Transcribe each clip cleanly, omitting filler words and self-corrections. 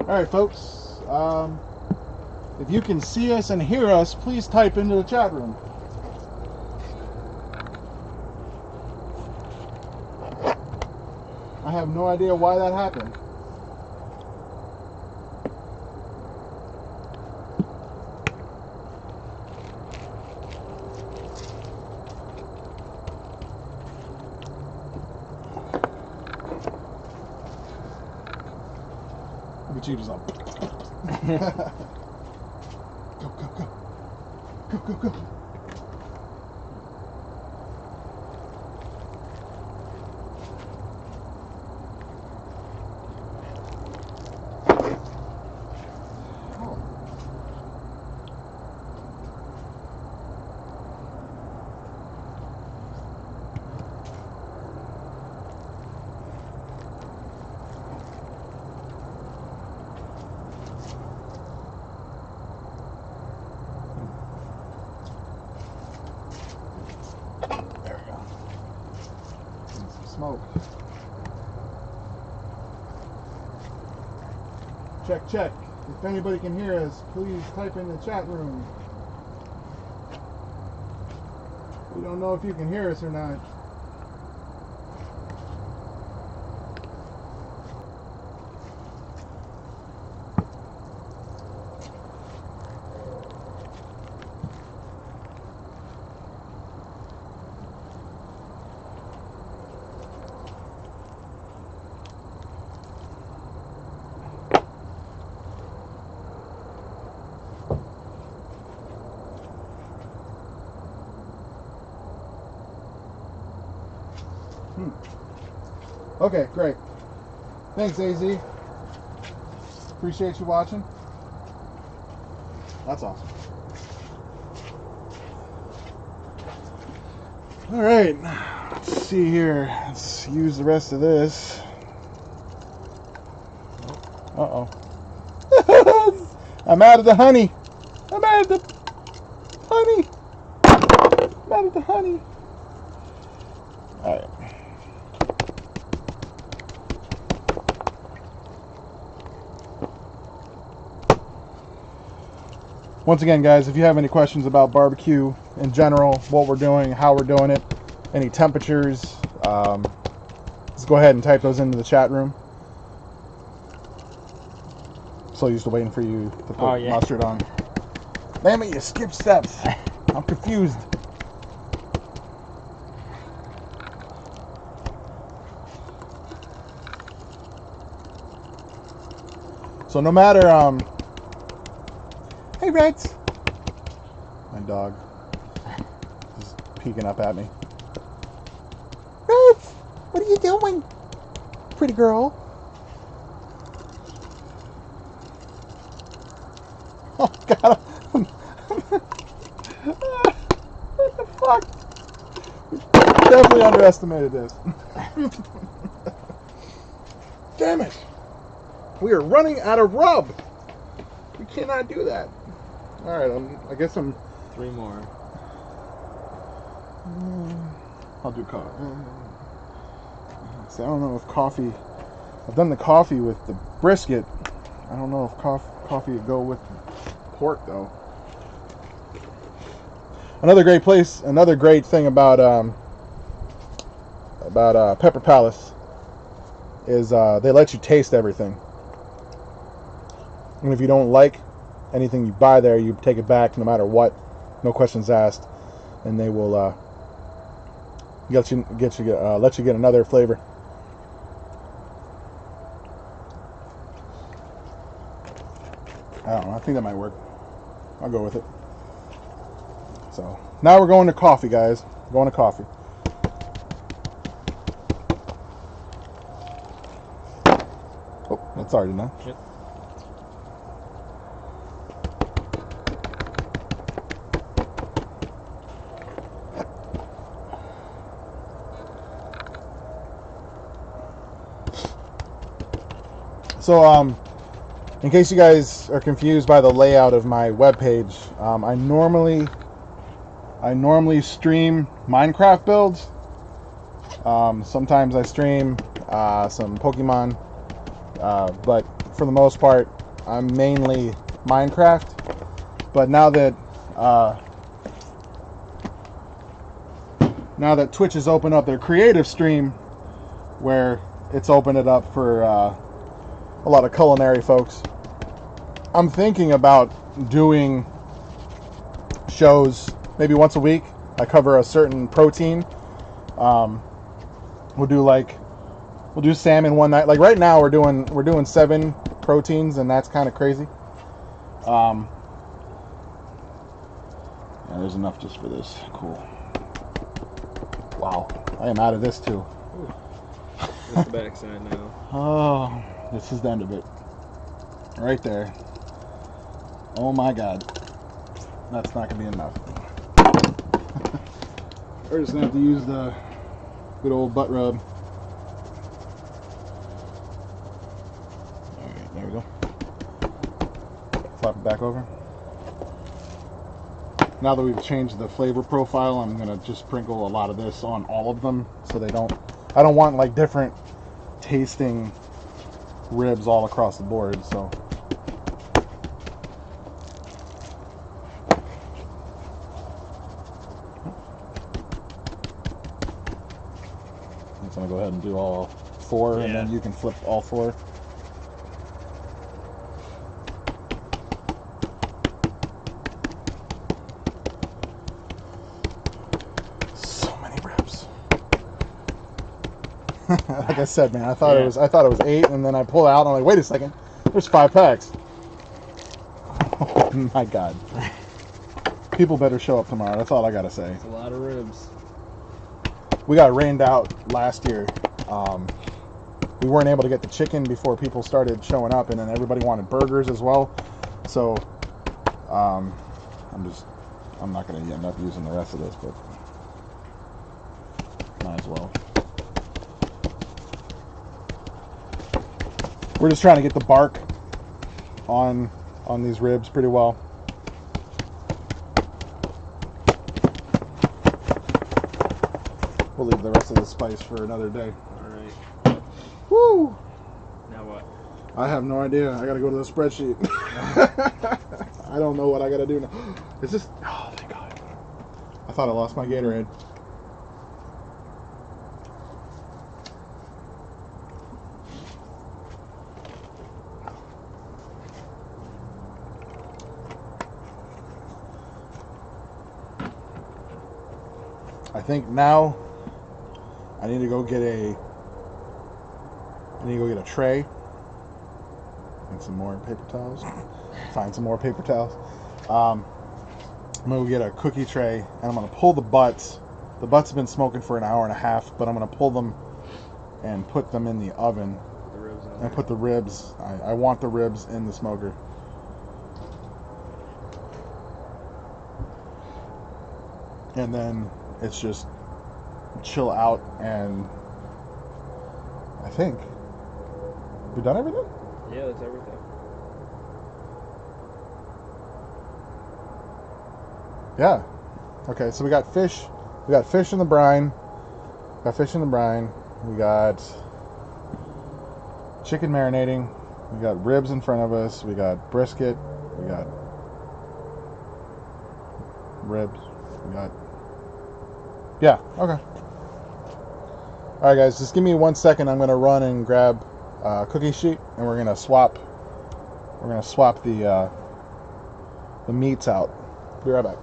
Alright, folks. If you can see us and hear us, please type into the chat room. I have no idea why that happened. Look at you just up. Go, go, go. Go, go, go. Smoke. Check, check. If anybody can hear us, please type in the chat room. We don't know if you can hear us or not. Okay, great. Thanks, AZ. Appreciate you watching. That's awesome. All right, let's see here. Let's use the rest of this. Uh-oh. I'm out of the honey. I'm out of the honey. I'm out of the honey. All right. Once again, guys, if you have any questions about barbecue in general, what we're doing, how we're doing it, any temperatures, just go ahead and type those into the chat room. So used to waiting for you to put mustard on. Damn it, you skipped steps. I'm confused. So no matter, hey Rex! My dog is peeking up at me. Rex! What are you doing? Pretty girl. Oh god. What the fuck? Definitely underestimated this. Damn it. We are running out of rub. We cannot do that. Alright, I guess I'm... 3 more. I'll do coffee. See, I don't know if coffee... I've done the coffee with the brisket. I don't know if coffee would go with pork, though. Another great thing about Pepper Palace is they let you taste everything. And if you don't like anything you buy there, you take it back no matter what, no questions asked, and they will let you get another flavor. I don't know. I think that might work. I'll go with it. So now we're going to coffee, guys. We're going to coffee. Oh, that's already done. Shit. So, in case you guys are confused by the layout of my webpage, I normally stream Minecraft builds. Sometimes I stream some Pokemon, but for the most part, I'm mainly Minecraft, but now that Twitch has opened up their creative stream, where it's opened it up for a lot of culinary folks, I'm thinking about doing shows maybe once a week. I cover a certain protein. We'll do salmon one night. Like right now, we're doing 7 proteins, and that's kind of crazy. Yeah, there's enough just for this. Cool. Wow, I am out of this too. What's the backside now? Oh, this is the end of it. Right there. Oh my God. That's not gonna be enough. We're just gonna have to use the good old butt rub. Alright, there we go. Flop it back over. Now that we've changed the flavor profile, I'm gonna just sprinkle a lot of this on all of them so I don't want like different tasting ribs all across the board, so I'm gonna go ahead and do all 4, and then you can flip all 4. So many ribs. Like I said, man, I thought it was 8, and then I pull out and I'm like, wait a second, there's 5 packs. Oh my God. People better show up tomorrow. That's all I gotta say. It's a lot of ribs. We got rained out last year. We weren't able to get the chicken before people started showing up, and then everybody wanted burgers as well. So I'm not going to end up using the rest of this, but might as well. We're just trying to get the bark on these ribs pretty well. We'll leave the rest of the spice for another day. Alright. Woo! Now what? I have no idea. I gotta go to the spreadsheet. I don't know what I gotta do now. Is this... Oh, thank God. I thought I lost my Gatorade. I think now I need to go get a tray and some more paper towels. Find some more paper towels. I'm gonna go get a cookie tray, and I'm gonna pull the butts. The butts have been smoking for an hour and a half, but I'm gonna pull them and put them in the oven. The ribs in And there. put the ribs. I want the ribs in the smoker. And then it's just chill out, and I think we done everything? Yeah, that's everything. Yeah. Okay, so we got fish. We got fish in the brine. Got fish in the brine. We got chicken marinating. We got ribs in front of us. We got brisket. We got ribs. We got... Yeah, okay. Alright guys, just give me 1 second. I'm going to run and grab a cookie sheet, and we're going to swap the meats out. Be right back.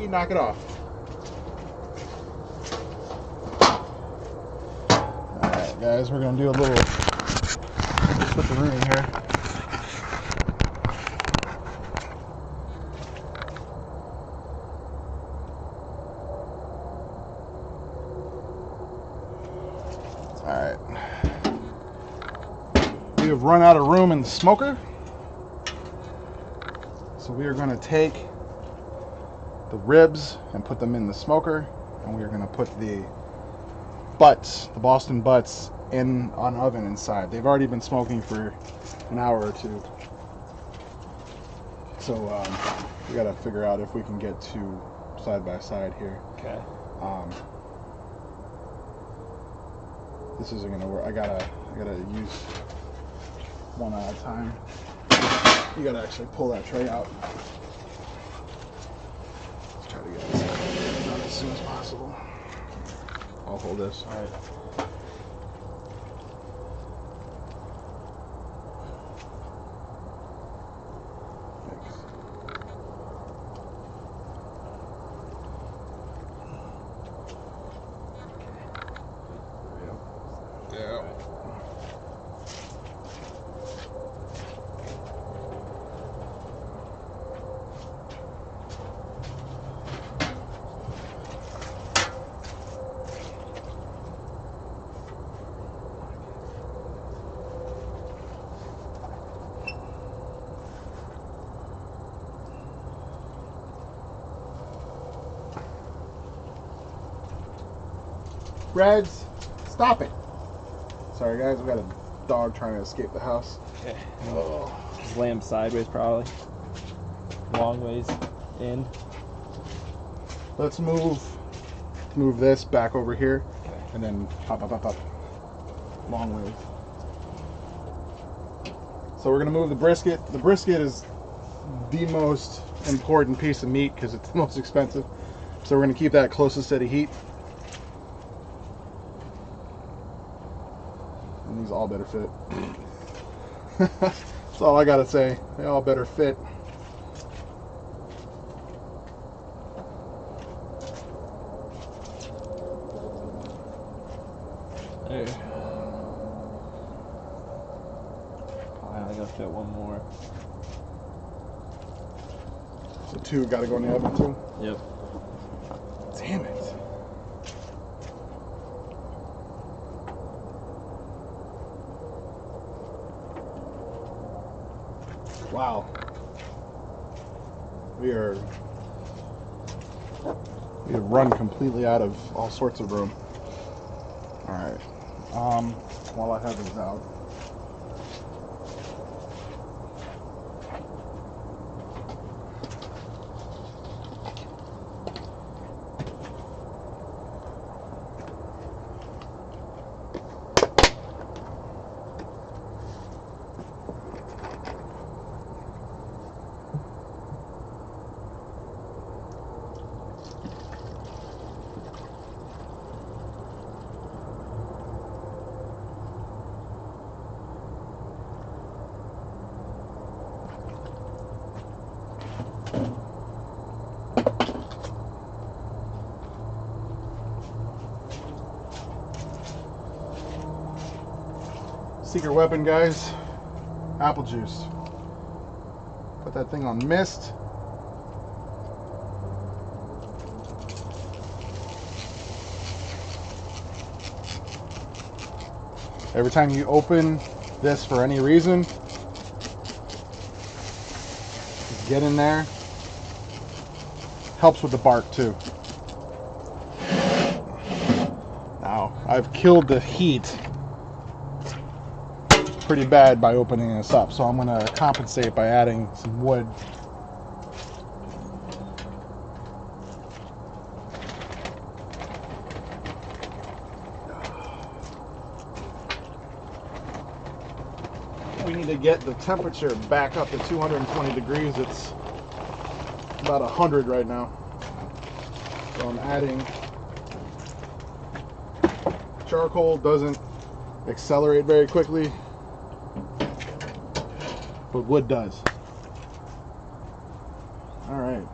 Mikey, knock it off. Alright guys, we're gonna do a little switcheroo here. Alright. We have run out of room in the smoker. So we are going to take the ribs and put them in the smoker, and we are going to put the butts, the Boston butts, in an oven inside. They've already been smoking for an hour or two. So we got to figure out if we can get two side by side here. Okay. This isn't going to work. I gotta use one at a time. You gotta actually pull that tray out. Let's try to get this done as soon as possible. I'll hold this. All right. Thanks. Yeah. Reds, stop it. Sorry guys, we got a dog trying to escape the house. Okay. Oh. Just lay him sideways, probably. Long ways in. Let's move this back over here, Okay. and then hop. Long ways. So we're gonna move the brisket. The brisket is the most important piece of meat because it's the most expensive. So we're gonna keep that closest to the heat. And these all better fit. That's all I gotta say. They all better fit. There. I only gotta fit one more. So two gotta go in the oven too. Yep. Damn it. Wow. We have run completely out of all sorts of room. All right. While I have these out. Secret weapon, guys. Apple juice. Put that thing on mist. Every time you open this for any reason, just get in there. Helps with the bark too. Now, I've killed the heat pretty bad by opening this up, so I'm going to compensate by adding some wood. We need to get the temperature back up to 220 degrees. It's about 100 right now. So I'm adding charcoal. Doesn't accelerate very quickly, but wood does. All right.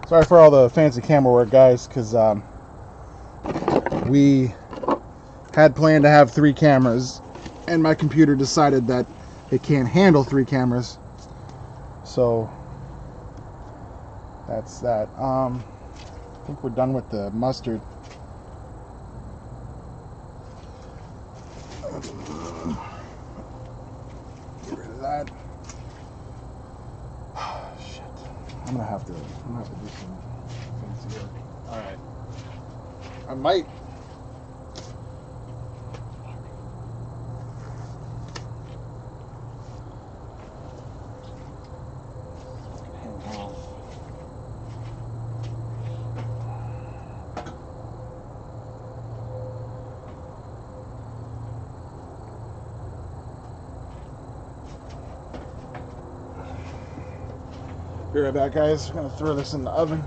Sorry for all the fancy camera work, guys, because we had planned to have 3 cameras, and my computer decided that it can't handle 3 cameras. So that's that. I think we're done with the mustard. Get rid of that. Shit. I'm gonna have to do some fancy work. All right. I might. Hang off. Be right back, guys. I'm gonna throw this in the oven.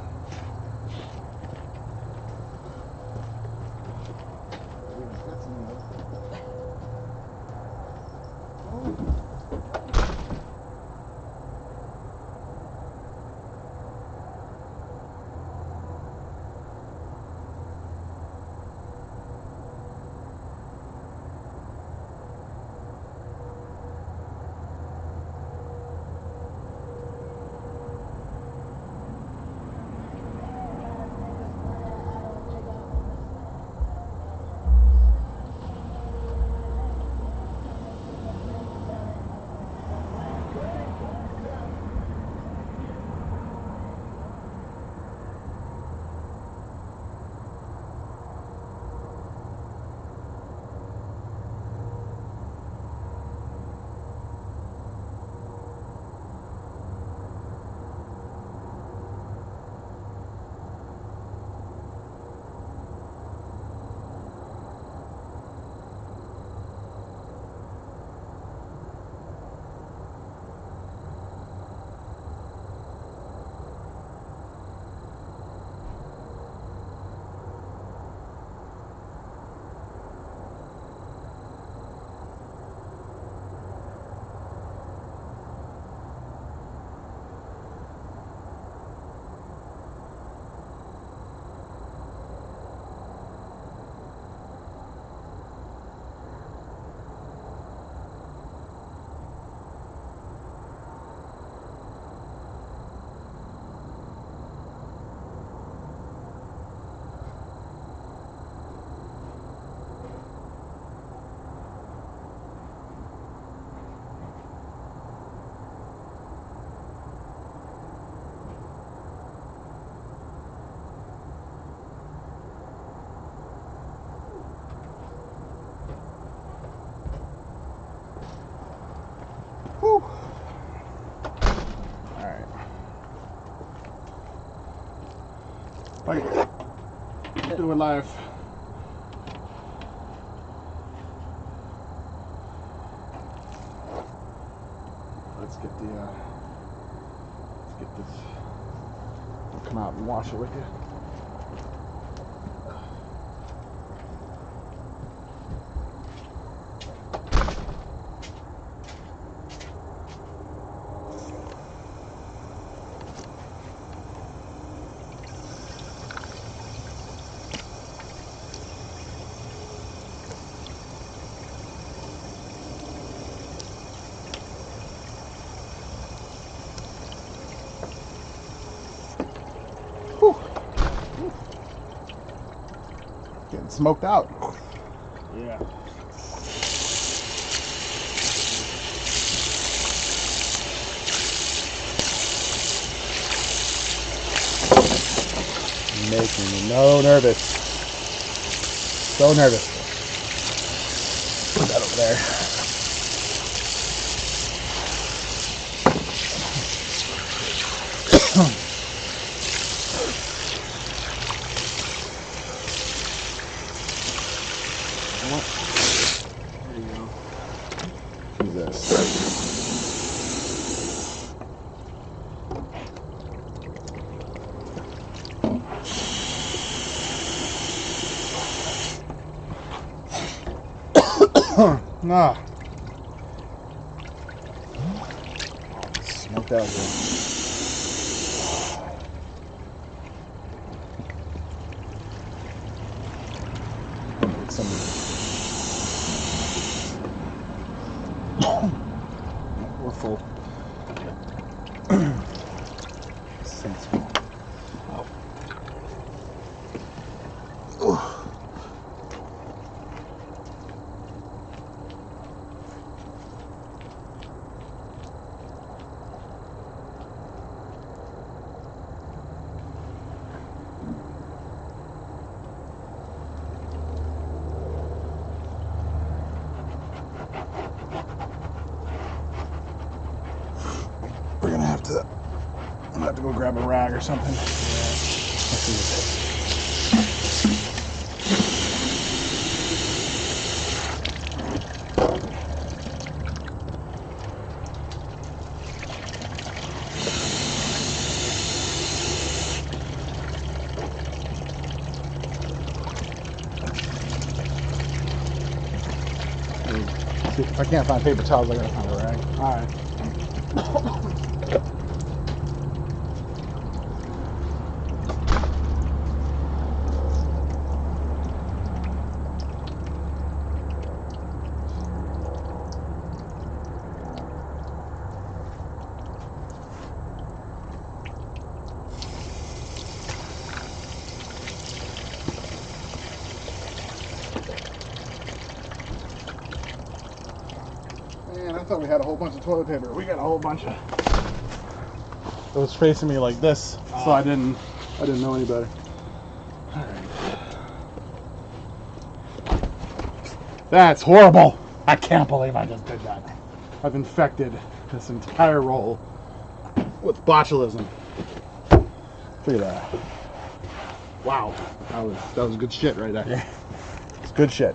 Whew. Alright. Okay. Do it live. Let's get this. I'll come out and wash it with you. Getting smoked out. Yeah. Making me nervous. So nervous. Put that over there. There you go. Jesus. Nah. Smoked out here. We're full. Saints. Oh. We're gonna have to. I'm gonna have to go grab a rag or something. Let's see. See, if I can't find paper towels, I gotta find a rag. All right. Man, I thought we had a whole bunch of toilet paper. We got a whole bunch of. It was facing me like this, so I didn't know any better. All right. That's horrible. I can't believe I just did that. I've infected this entire roll with botulism. Look at that. Wow, that was good shit right there. Yeah. It's good shit.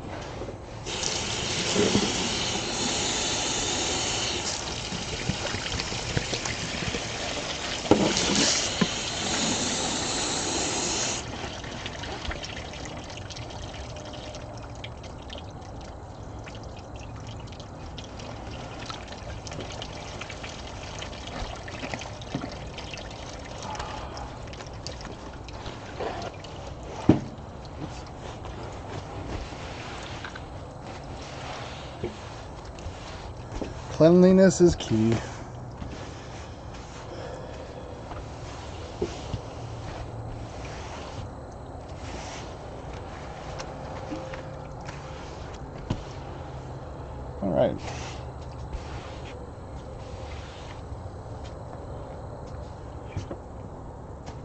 Cleanliness is key. All right.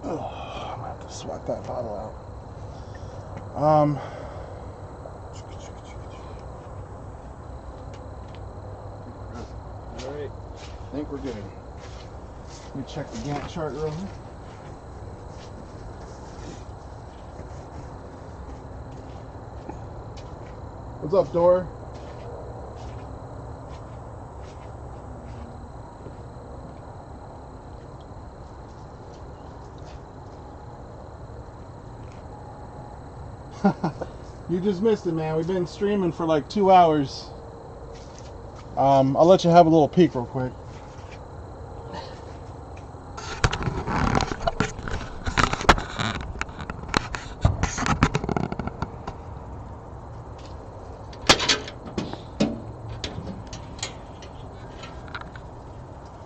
Oh, I'm gonna have to sweat that bottle out. Alright. I think we're good. Let me check the Gantt chart real quick. What's up, Dora? You just missed it, man. We've been streaming for like 2 hours. I'll let you have a little peek real quick.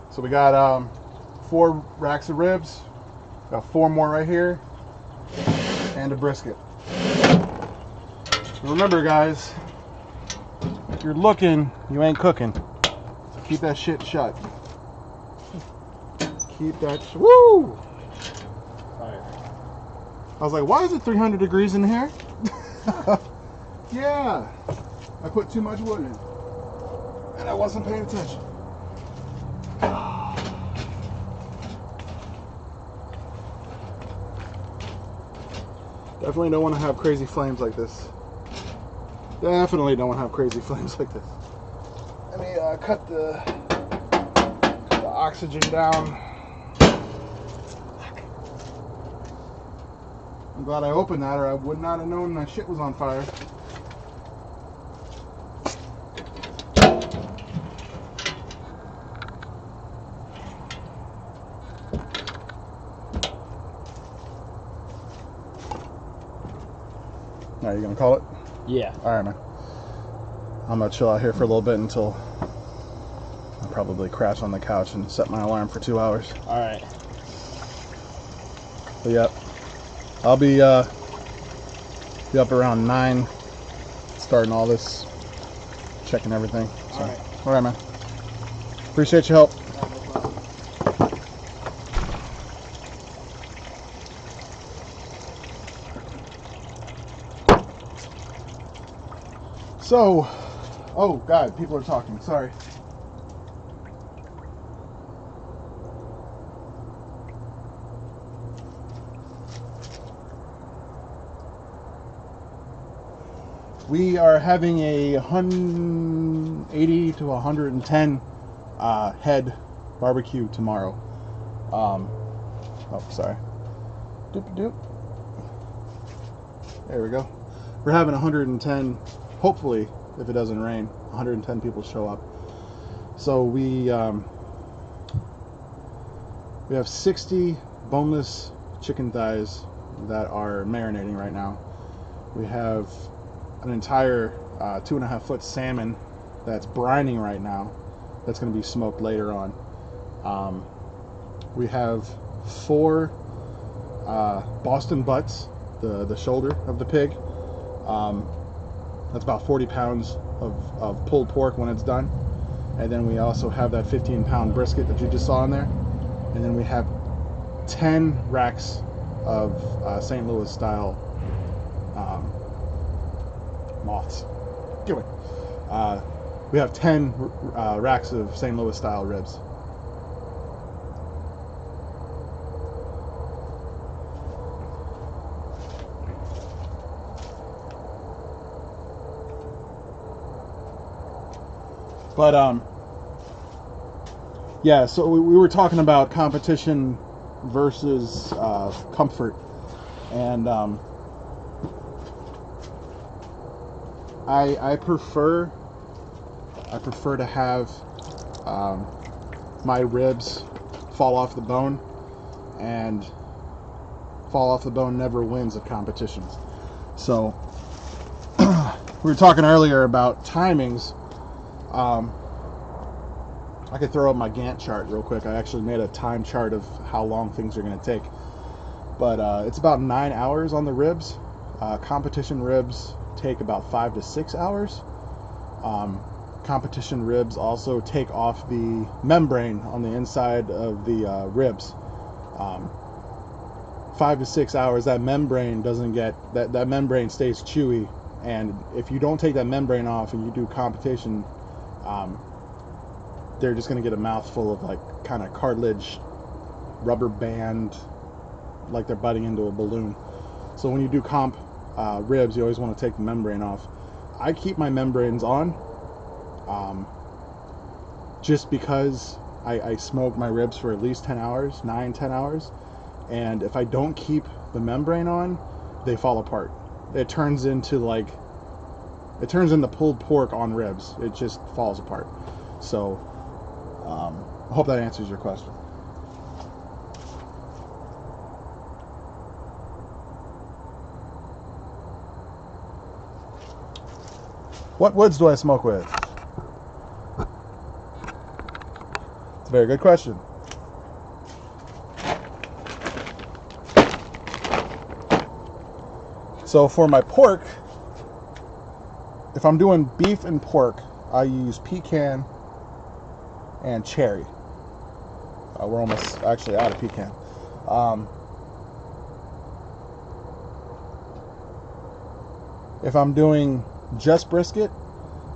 So we got 4 racks of ribs, got 4 more right here, and a brisket. Remember, guys, if you're looking, you ain't cooking. So keep that shit shut. Keep that. Woo! Fire. I was like, why is it 300 degrees in here? Yeah, I put too much wood in, and I wasn't paying attention. Definitely don't want to have crazy flames like this. Definitely don't want to have crazy flames like this. Let me cut the oxygen down. I'm glad I opened that, or I would not have known my shit was on fire. Now you gonna call it? Yeah. All right, man. I'm gonna chill out here for a little bit until I'll probably crash on the couch and set my alarm for 2 hours. All right. But yep, I'll be up around 9, starting all this, checking everything. So, all right, man. Appreciate your help. So, oh God, people are talking. Sorry. We are having a 180 to 110 head barbecue tomorrow. Oh, sorry. Doop doop. There we go. We're having 110. Hopefully, if it doesn't rain, 110 people show up. So we have 60 boneless chicken thighs that are marinating right now. We have an entire 2.5 foot salmon that's brining right now. That's going to be smoked later on. We have 4 Boston butts, the shoulder of the pig. That's about 40 pounds of pulled pork when it's done. And then we also have that 15-pound brisket that you just saw in there. And then we have 10 racks of St. Louis style moths. Give it. We have 10 racks of St. Louis style ribs. But yeah, so we were talking about competition versus comfort, and I prefer to have my ribs fall off the bone, and fall off the bone never wins at competitions. So we were talking earlier about timings. I could throw up my Gantt chart real quick. I actually made a time chart of how long things are going to take. But it's about 9 hours on the ribs. Competition ribs take about 5 to 6 hours. Competition ribs also take off the membrane on the inside of the ribs. 5 to 6 hours, that membrane doesn't get, that membrane stays chewy. And if you don't take that membrane off and you do competition, they're just going to get a mouthful of like kind of cartilage, rubber band, like they're butting into a balloon. So when you do comp ribs, you always want to take the membrane off. I keep my membranes on just because I smoke my ribs for at least 10 hours, 9-10 hours. And if I don't keep the membrane on, they fall apart. It turns into pulled pork on ribs. It just falls apart. So I hope that answers your question. What woods do I smoke with? It's a very good question. So for my pork, if I'm doing beef and pork, I use pecan and cherry. We're almost actually out of pecan. If I'm doing just brisket,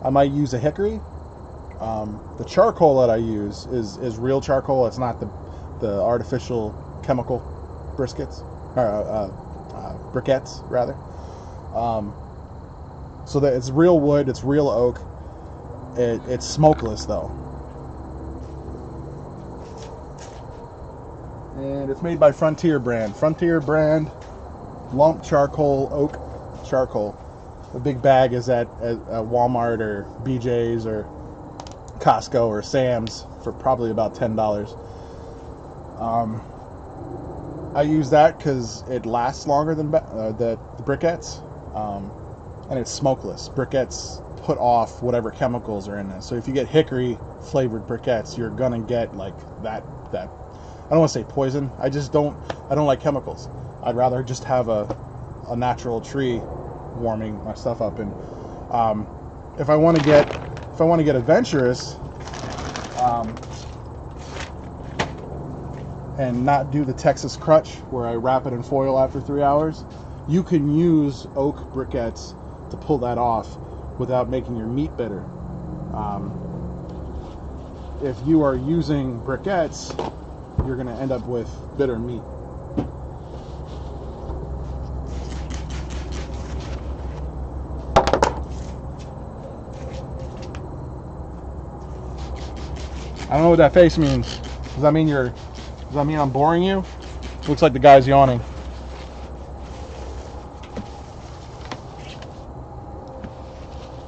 I might use a hickory. The charcoal that I use is real charcoal. It's not the artificial chemical briquettes rather. So that it's real wood, it's real oak. It's smokeless though, and it's made by Frontier brand. Frontier brand lump charcoal, oak charcoal. The big bag is at Walmart or BJ's or Costco or Sam's for probably about $10. I use that because it lasts longer than the briquettes, and it's smokeless. Briquettes put off whatever chemicals are in it. So if you get hickory flavored briquettes, you're gonna get like that I don't want to say poison. I don't like chemicals. I'd rather just have a natural tree warming my stuff up. And if I want to get adventurous and not do the Texas crutch where I wrap it in foil after 3 hours, you can use oak briquettes to pull that off without making your meat bitter. If you are using briquettes, you're going to end up with bitter meat. I don't know what that face means. Does that mean I'm boring you? Looks like the guy's yawning.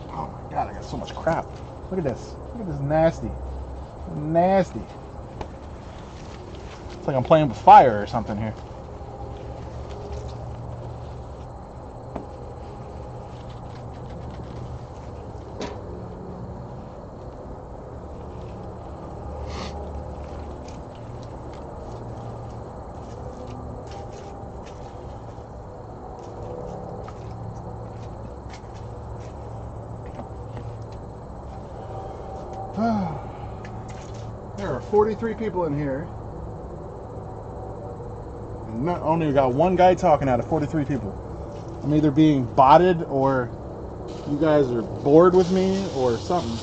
Oh my god, I got so much crap. Look at this. Look at this nasty. Nasty. It's like I'm playing with fire or something here. There are 43 people in here. And not only got one guy talking out of 43 people. I'm either being botted or you guys are bored with me or something.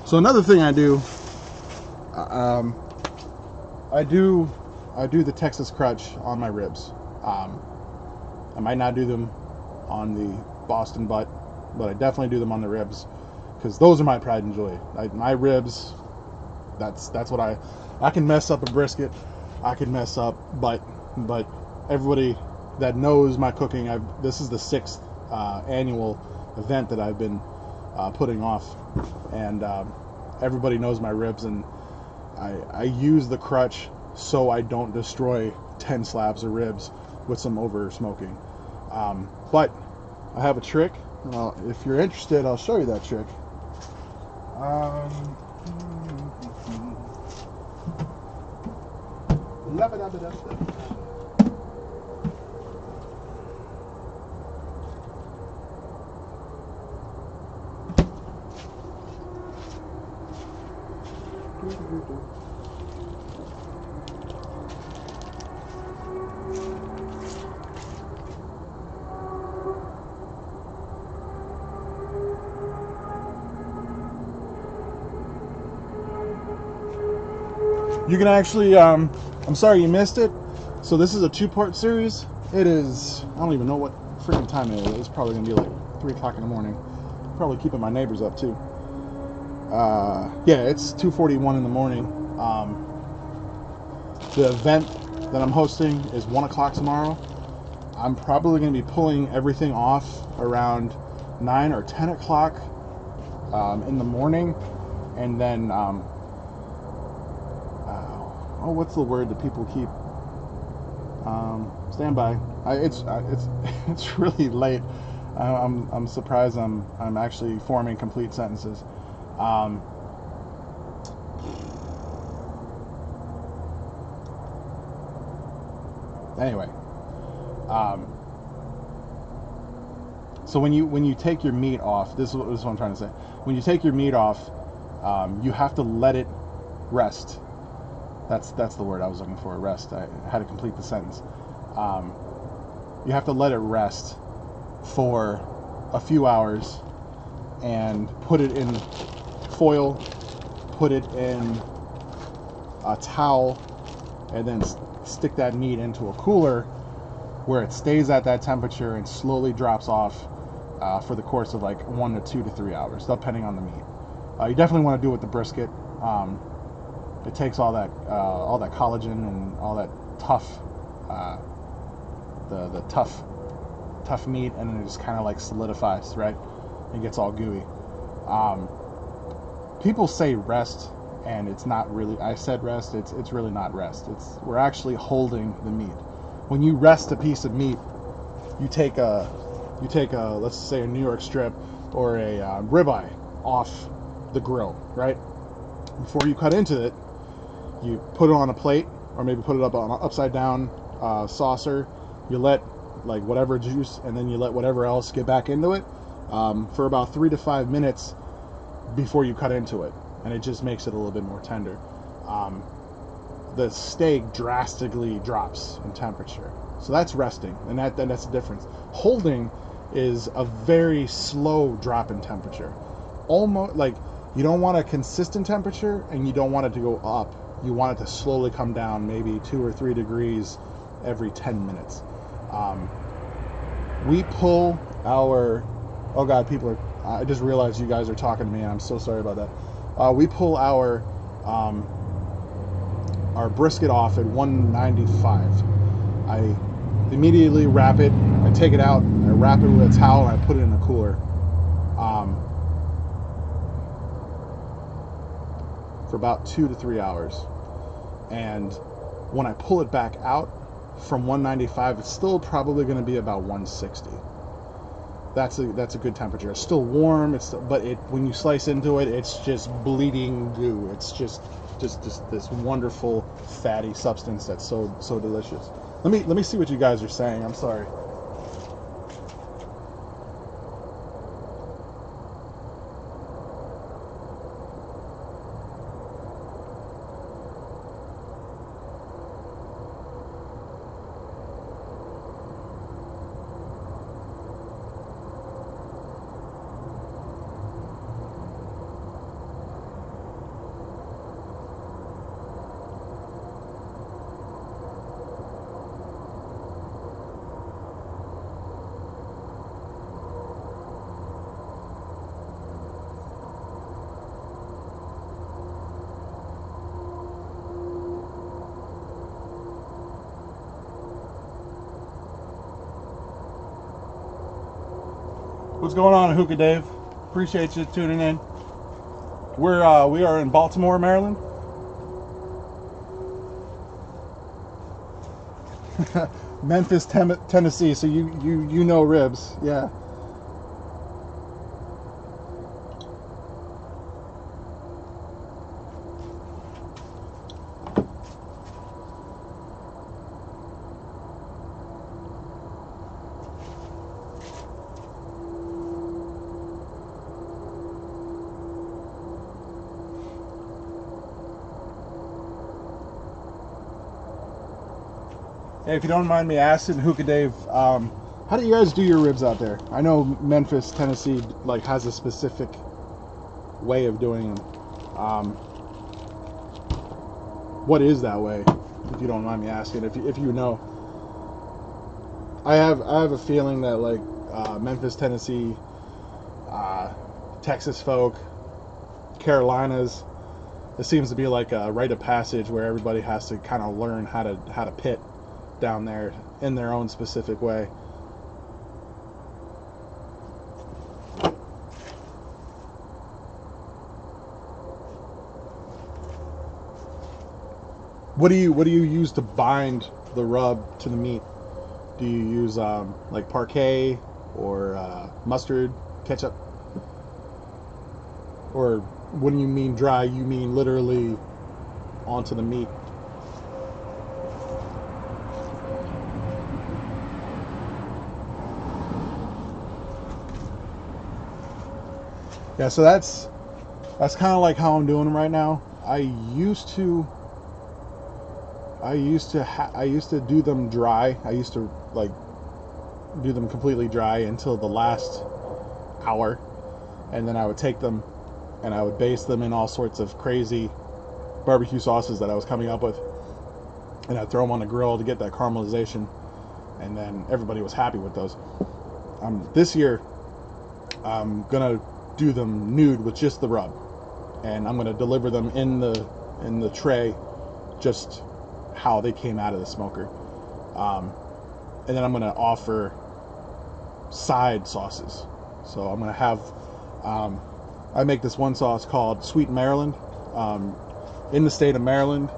So another thing I do, I do the Texas crutch on my ribs. I might not do them on the Boston butt, but I definitely do them on the ribs because those are my pride and joy. My ribs, that's what I can mess up a brisket, I can mess up, but everybody that knows my cooking, this is the 6th annual event that I've been putting off, and everybody knows my ribs, and I use the crutch so I don't destroy 10 slabs of ribs with some over smoking. But I have a trick. If you're interested, I'll show you that trick. You can actually, I'm sorry you missed it. So this is a 2-part series. It is, I don't even know what freaking time it is. It's probably gonna be like 3 o'clock in the morning. Probably keeping my neighbors up too. Yeah, it's 2:41 in the morning. The event that I'm hosting is 1 o'clock tomorrow. I'm probably gonna be pulling everything off around 9 or 10 o'clock in the morning, and then what's the word that people keep? Stand by. It's really late. I'm surprised I'm actually forming complete sentences. Anyway, so when you take your meat off, this is what I'm trying to say. When you take your meat off, you have to let it rest. That's the word I was looking for, rest. I had to complete the sentence. You have to let it rest for a few hours and put it in foil, put it in a towel, and then stick that meat into a cooler where it stays at that temperature and slowly drops off for the course of like 1 to 2 to 3 hours, depending on the meat. You definitely want to do it with the brisket. It takes all that collagen and all that tough tough meat, and then it just kind of like solidifies, right? It gets all gooey. People say rest, and it's not really. I said rest. It's really not rest. We're actually holding the meat. When you rest a piece of meat, you take a let's say a New York strip or a ribeye off the grill, right? Before you cut into it, you put it on a plate, or maybe put it up on an upside down saucer. You let like whatever juice, and then you let whatever else get back into it for about 3 to 5 minutes before you cut into it, and it just makes it a little bit more tender. The steak drastically drops in temperature, so that's resting, and that's the difference. Holding is a very slow drop in temperature, almost like you don't want a consistent temperature, and you don't want it to go up. You want it to slowly come down, maybe 2 or 3 degrees every 10 minutes. We pull our, oh God, people are, I just realized you guys are talking to me, and I'm so sorry about that. We pull our brisket off at 195. I immediately wrap it, I take it out, I wrap it with a towel, and I put it in a cooler. For about 2 to 3 hours. And when I pull it back out from 195, it's still probably going to be about 160. That's a good temperature. It's still warm. But when you slice into it, it's just bleeding goo. It's just this wonderful fatty substance that's so delicious. Let me see what you guys are saying. I'm sorry. What's going on, Hookah Dave? Appreciate you tuning in. We are in Baltimore, Maryland. Memphis, Tennessee. So you know ribs, yeah. Hey, if you don't mind me asking, Hookah Dave, how do you guys do your ribs out there? I know Memphis, Tennessee, like has a specific way of doing them. What is that way? If you don't mind me asking, if you know, I have a feeling that like Memphis, Tennessee, Texas folk, Carolinas, it seems to be like a rite of passage where everybody has to kind of learn how to pit down there in their own specific way. What do you use to bind the rub to the meat? Do you use like parquet or mustard, ketchup? Or when you mean dry, you mean literally onto the meat? Yeah, so that's kind of like how I'm doing them right now. I used to do them dry. I used to like do them completely dry until the last hour, and then I would take them and I would baste them in all sorts of crazy barbecue sauces that I was coming up with, and I'd throw them on the grill to get that caramelization, and then everybody was happy with those. This year I'm gonna do them nude with just the rub, and I'm gonna deliver them in the tray just how they came out of the smoker, and then I'm gonna offer side sauces. So I'm gonna have, I make this one sauce called Sweet Maryland. In the state of Maryland,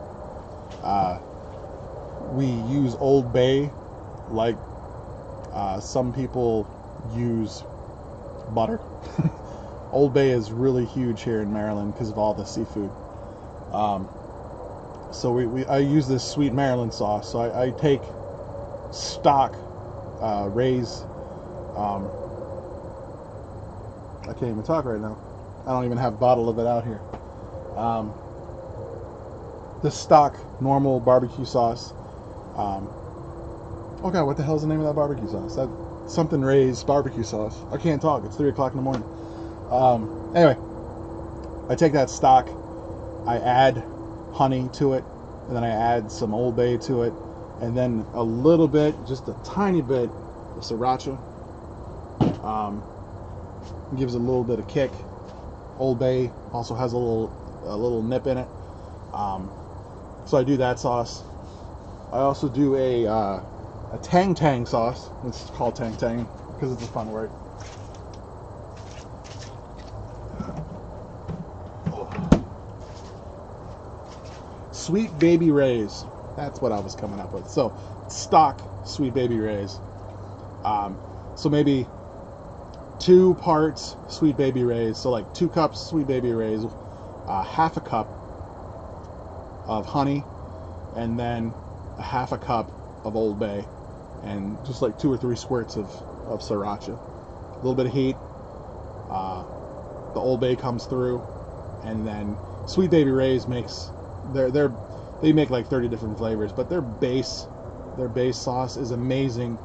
we use Old Bay, like some people use butter. Old Bay is really huge here in Maryland because of all the seafood. So I use this Sweet Maryland sauce. So I take stock, Ray's, I can't even talk right now. I don't even have a bottle of it out here. The stock normal barbecue sauce. Oh god, what the hell is the name of that barbecue sauce? That something Ray's barbecue sauce. I can't talk. It's 3 o'clock in the morning. Anyway, I take that stock, I add honey to it, and then I add some Old Bay to it, and then a little bit, just a tiny bit of sriracha. Gives it a little bit of kick. Old Bay also has a little nip in it. So I do that sauce. I also do a tang tang sauce. It's called tang tang because it's a fun word. Sweet Baby Ray's. That's what I was coming up with. So stock Sweet Baby Ray's. So maybe 2 parts Sweet Baby Ray's. So like 2 cups Sweet Baby Ray's, half a cup of honey, and then a half a cup of Old Bay, and just like 2 or 3 squirts of sriracha. A little bit of heat. The Old Bay comes through, and then Sweet Baby Ray's makes they make like 30 different flavors, but their base sauce is amazing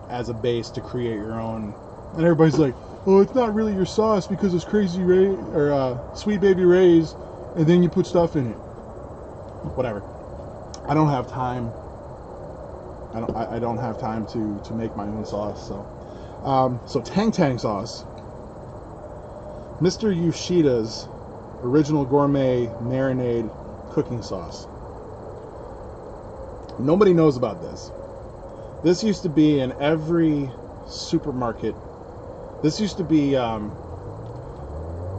as a base to create your own. And everybody's like, oh, it's not really your sauce because it's Crazy Ray or Sweet Baby Ray's, and then you put stuff in it. Whatever. I don't have time. I don't have time to make my own sauce. So tang tang sauce. Mr. Yoshida's original gourmet marinade cooking sauce. Nobody knows about this. This used to be in every supermarket. This used to be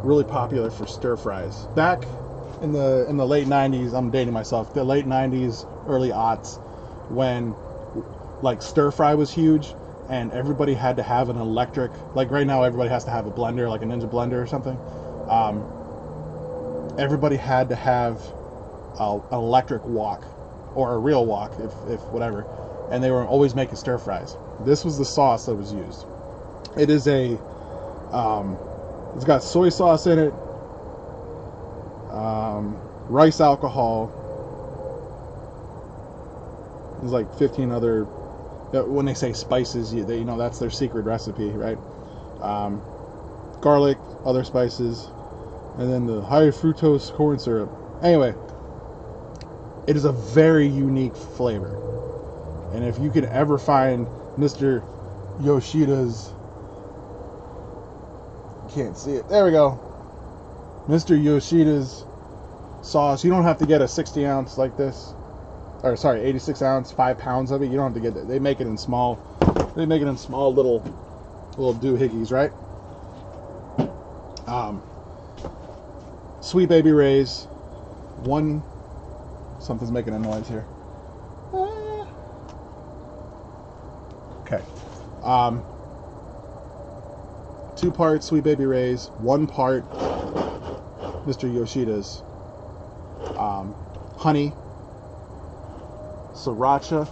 really popular for stir fries. Back in the late 90s, I'm dating myself, the late 90s, early aughts, when like stir fry was huge and everybody had to have an electric, like right now everybody has to have a blender, like a Ninja blender or something. Everybody had to have an electric wok or a real wok, if whatever, and they were always making stir fries. This was the sauce that was used. It is it's got soy sauce in it, rice alcohol. There's like 15 other, when they say spices, you know that's their secret recipe, right? Garlic, other spices, and then the high fructose corn syrup. Anyway, it is a very unique flavor. And if you can ever find Mr. Yoshida's, can't see it, there we go, Mr. Yoshida's sauce, you don't have to get a 60 ounce like this, or sorry, 86 ounce, 5 pounds of it. You don't have to get it. They make it in small little doohickeys, right? Sweet Baby Ray's, something's making a noise here. Okay. 2 parts Sweet Baby Ray's, 1 part Mr. Yoshida's, honey, sriracha,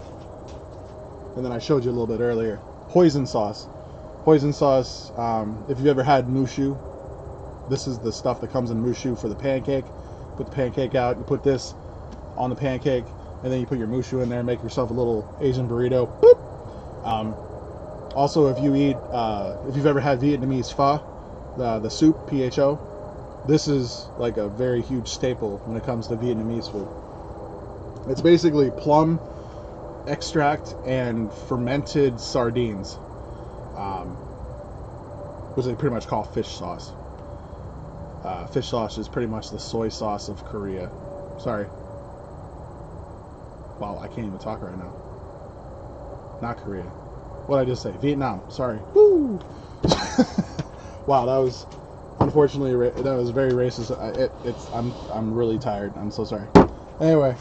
and then I showed you a little bit earlier, hoisin sauce. Hoisin sauce, if you've ever had mushu, this is the stuff that comes in mushu for the pancake. Put the pancake out, you put this on the pancake, and then you put your mushu in there and make yourself a little Asian burrito. Boop. Also, if you've ever had Vietnamese pho, the soup, PHO, this is like a very huge staple when it comes to Vietnamese food. It's basically plum extract and fermented sardines, which they pretty much call fish sauce. Fish sauce is pretty much the soy sauce of Korea. Sorry. Wow, I can't even talk right now. Not Korea. What did I just say? Vietnam. Sorry. Woo! Wow, that was unfortunately that was very racist. I'm really tired. I'm so sorry. Anyway.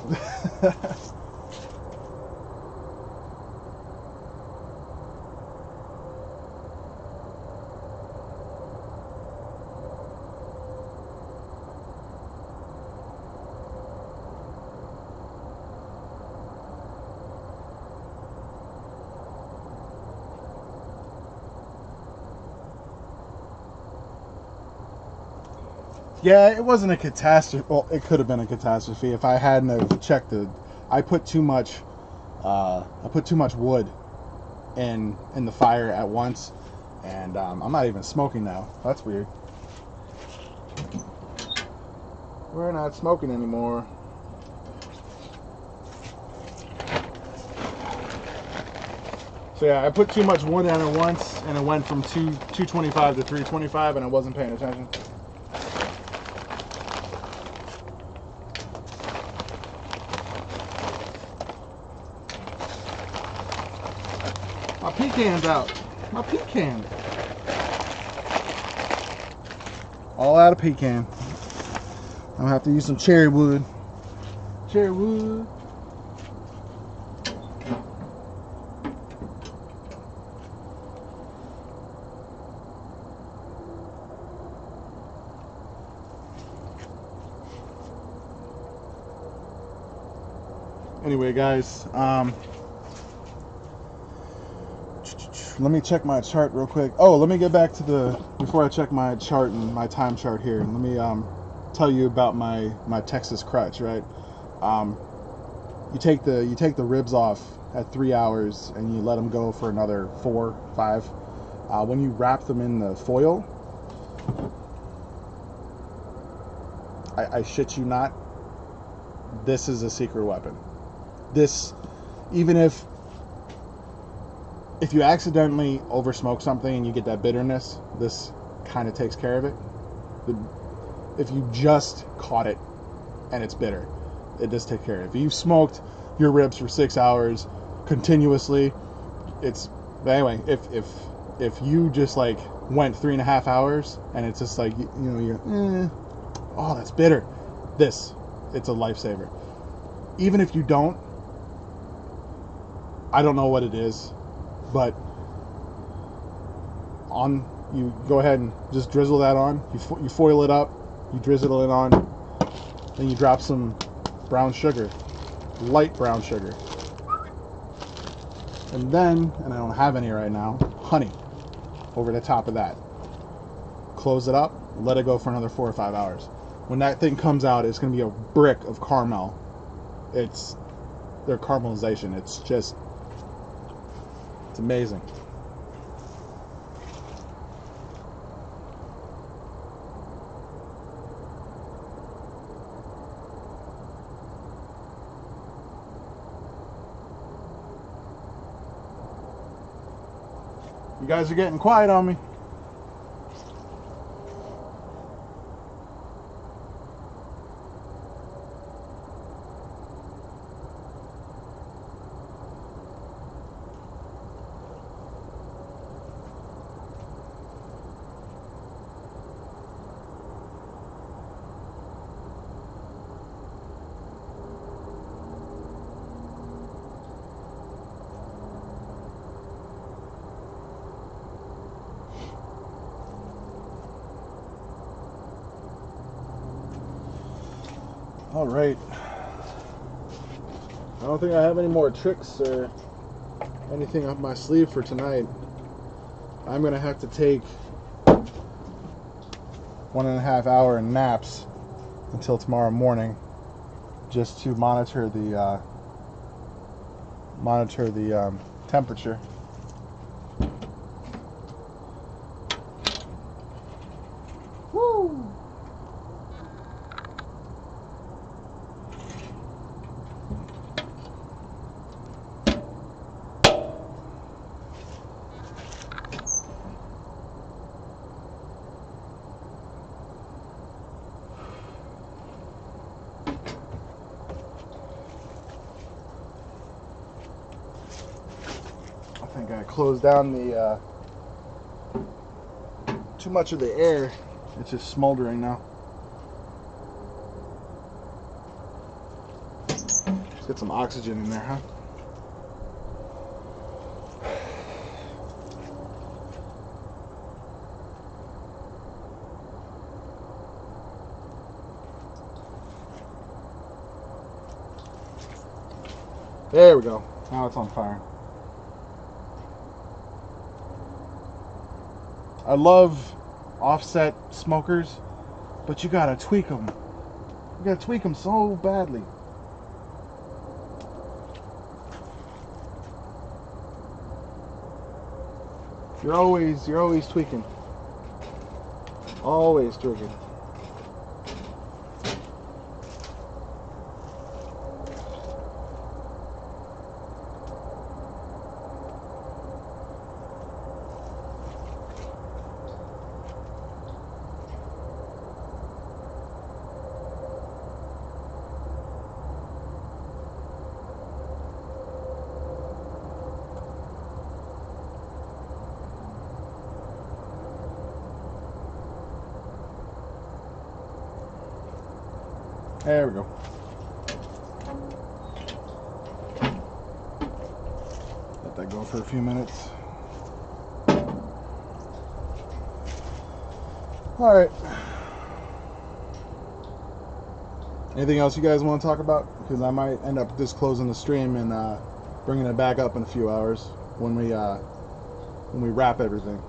Yeah, it wasn't a catastrophe. Well, it could have been a catastrophe if I hadn't have checked the. I put too much wood in the fire at once, and I'm not even smoking now. That's weird. We're not smoking anymore. So yeah, I put too much wood in at once, and it went from 225 to 325, and I wasn't paying attention. My pecan's out. My pecan. All out of pecan. I'm gonna have to use some cherry wood. Cherry wood. Anyway, guys, let me check my chart real quick. Oh, let me get back to before I check my chart and my time chart here. Let me tell you about my Texas crutch, right? You take the ribs off at 3 hours and you let them go for another 4, 5. When you wrap them in the foil, I shit you not, this is a secret weapon. This, even if you accidentally over smoke something and you get that bitterness, this kind of takes care of it. If you just caught it and it's bitter, it does take care of it. If you've smoked your ribs for 6 hours continuously, but anyway, if you just like went 3.5 hours and it's just like, you're oh, that's bitter, it's a lifesaver. Even if you don't, I don't know what it is, but you go ahead and just drizzle that on. You foil it up, you drizzle it on, then you drop some brown sugar, light brown sugar, and then, and I don't have any right now, honey over the top of that. Close it up, let it go for another 4 or 5 hours. When that thing comes out, it's going to be a brick of caramel. It's their caramelization. It's amazing. You guys are getting quiet on me. All right. I don't think I have any more tricks or anything up my sleeve for tonight. I'm gonna have to take 1.5 hour naps until tomorrow morning, just to monitor the temperature. Woo! I think gotta close down the too much of the air. It's just smoldering now. Let's get some oxygen in there, huh? There we go. Now it's on fire. I love offset smokers, but you gotta tweak them. You gotta tweak them so badly. You're always tweaking. Always tweaking. There we go. Let that go for a few minutes. All right. Anything else you guys want to talk about? Because I might end up just closing the stream and bringing it back up in a few hours when we wrap everything.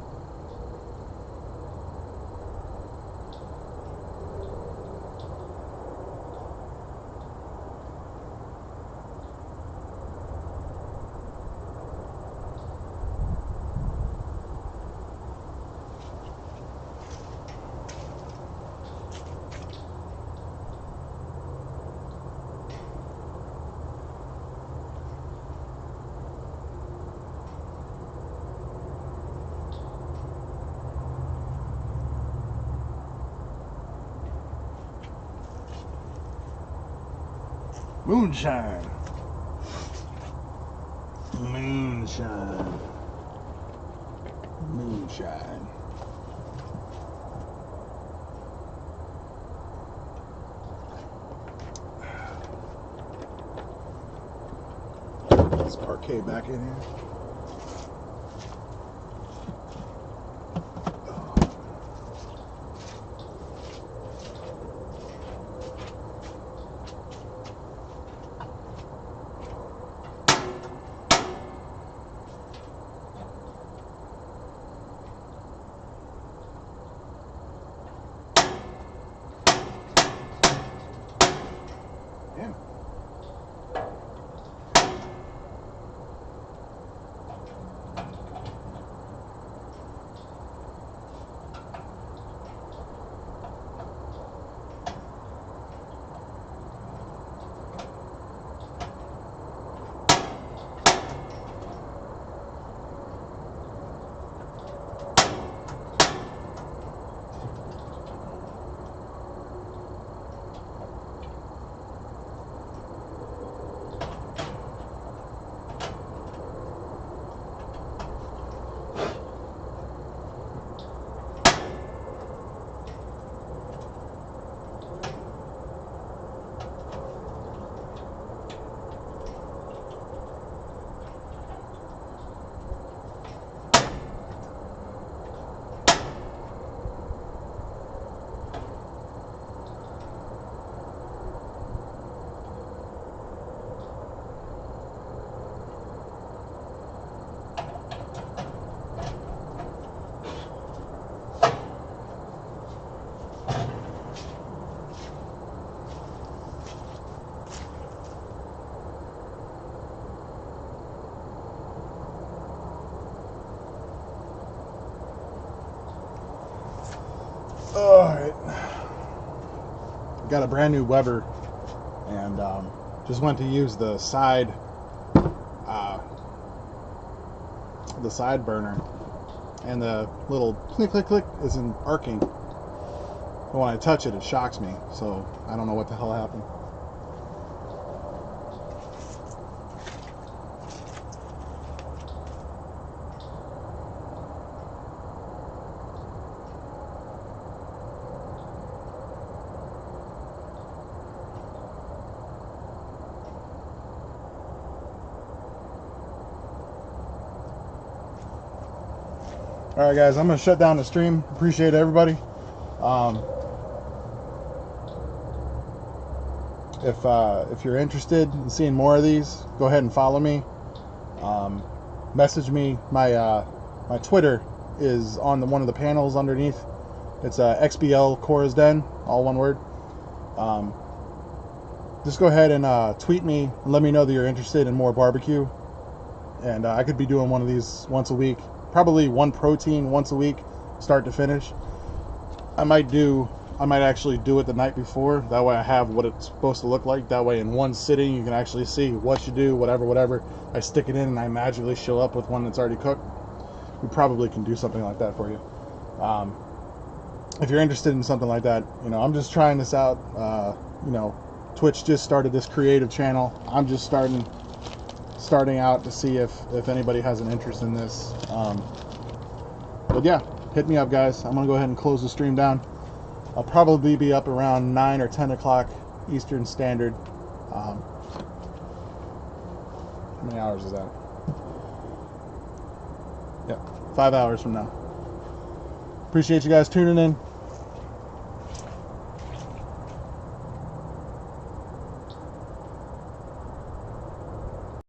Moonshine. Moonshine. Moonshine. Let's parquet back in here. Alright. Got a brand new Weber and just went to use the side burner, and the little click click click isn't arcing. But when I touch it, it shocks me, so I don't know what the hell happened. right, guys, I'm gonna shut down the stream. Appreciate everybody. If you're interested in seeing more of these, go ahead and follow me. Message me. My Twitter is on one of the panels underneath. It's XBL Cora's Den, all one word. Just go ahead and tweet me and let me know that you're interested in more barbecue. And I could be doing one of these once a week. Probably one protein once a week, start to finish. I might actually do it the night before. That way I have what it's supposed to look like. That way in one sitting you can actually see what you do, whatever. I stick it in and I magically show up with one that's already cooked. We probably can do something like that for you. If you're interested in something like that, I'm just trying this out. Twitch just started this creative channel. I'm just starting out to see if anybody has an interest in this. But yeah, hit me up, guys. I'm gonna go ahead and close the stream down. I'll probably be up around 9 or 10 o'clock Eastern Standard. How many hours is that? Yeah, 5 hours from now. Appreciate you guys tuning in.